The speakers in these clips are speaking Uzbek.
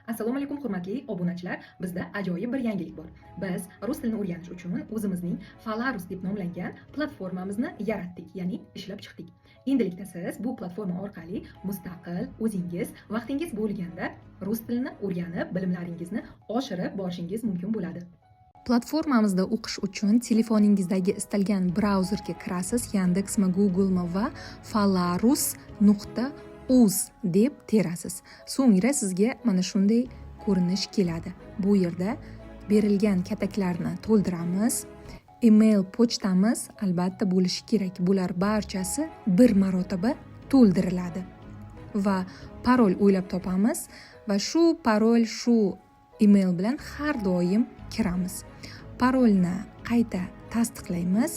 Assalomu alaykum hurmatli obunachilar. Bizda ajoyib bir yangilik bor. Biz rus tilini o'rganish uchun o'zimizning Falarus deb nomlangan platformamizni yaratdik, ya'ni ishlab chiqdik. Endilikda siz bu platforma orqali mustaqil o'zingiz vaqtingiz bo'lganda rus tilini o'rganib, bilimlaringizni oshirib borishingiz mumkin bo'ladi. Platformamizda o'qish uchun telefoningizdagi istalgan brauzerga kirasiz, Yandexmi, Google'mi va falarus.uz deb terasiz. So'ngra sizga mana shunday ko'rinish keladi. Bu yerda berilgan kataklarni to'ldiramiz. Email pochtamiz albatta bo'lishi kerak. Bular barchasi bir marotaba to'ldiriladi. Va parol o'ylab topamiz va shu parol, shu email bilan har doim kiramiz. Parolni qayta tasdiqlaymiz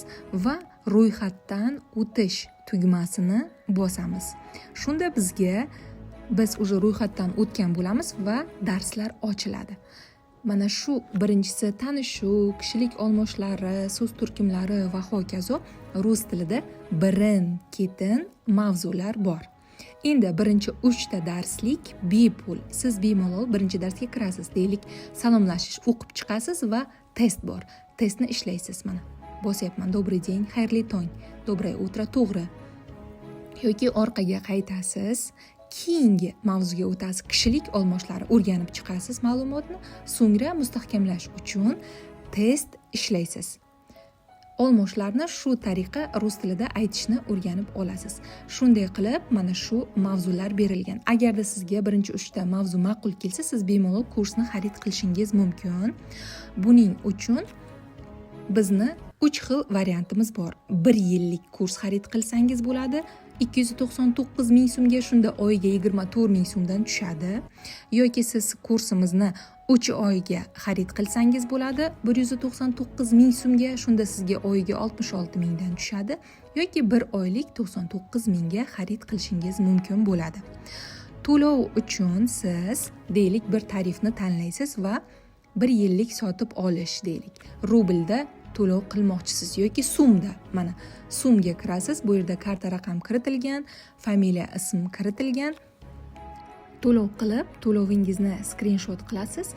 va ro'yxatdan o'tish tugmasini bosamiz. Shunda biz o'sha ro'yxatdan o'tgan bo'lamiz va darslar ochiladi. Mana shu birinchisi tanishuv, kishilik olmoshlari, so'z turkumlari va hokazo rus tilida birin-ketin mavzular bor. Endi birinchi 3 ta darslik bepul. Siz bemalol birinchi darsga kirasiz. Deylik, salomlashish, o'qib chiqasiz va test bor. Testni ishlaysiz mana. Bosyapman. Добрый день, xayrli tong, доброе утро, to'g'ri. Yoki orqaga qaytasiz, keyingi mavzuga o'tasiz. Kishilik olmoshlari o'rganib chiqasiz ma'lumotni, so'ngra mustahkamlash uchun test ishlaysiz. Olmoshlarni shu tariqa rus tilida aytishni o'rganib olasiz. Shunday qilib, mana shu mavzular berilgan. Agarda sizga birinchi 3 ta mavzu ma'qul kelsa, siz bemalol kursni xarid qilishingiz mumkin. Buning uchun bizni 3 xil variantimiz bor. 1 yillik kurs xarid qilsangiz bo'ladi. 299 ming so'mga, shunda oyiga 24 ming so'mdan tushadi. Yoki siz kursimizni 3 oyga xarid qilsangiz bo'ladi, 199 ming so'mga, shunda sizga oyiga 66 mingdan tushadi. Yoki 1 oylik 99 mingga xarid qilishingiz mumkin bo'ladi. To'lov uchun siz deylik bir tarifni tanlaysiz va 1 yillik sotib olish deylik. Rublda to'lov qilmoqchisiz yoki so'mda. Mana so'mga kirasiz. Bu yerda karta raqam kiritilgan, familiya, ism kiritilgan. To'lov qilib, to'lovingizni screenshot qilasiz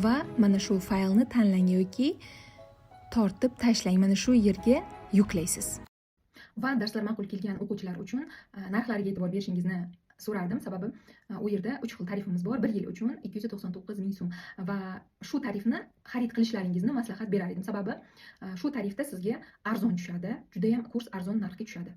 va mana shu faylni tanlang yoki tortib tashlang. Mana shu yerga yuklaysiz. Va darslar ma'qul kelgan o'quvchilar uchun narxlariga e'tibor berishingizni so'rardim. Sababi u yerda 3 xil tarifimiz bor. 1 yil uchun 299 ming so'm va shu tarifni xarid qilishlaringizni maslahat berar edim. Sababi shu tarifda sizga arzon tushadi. Juda ham kurs arzon narxga tushadi.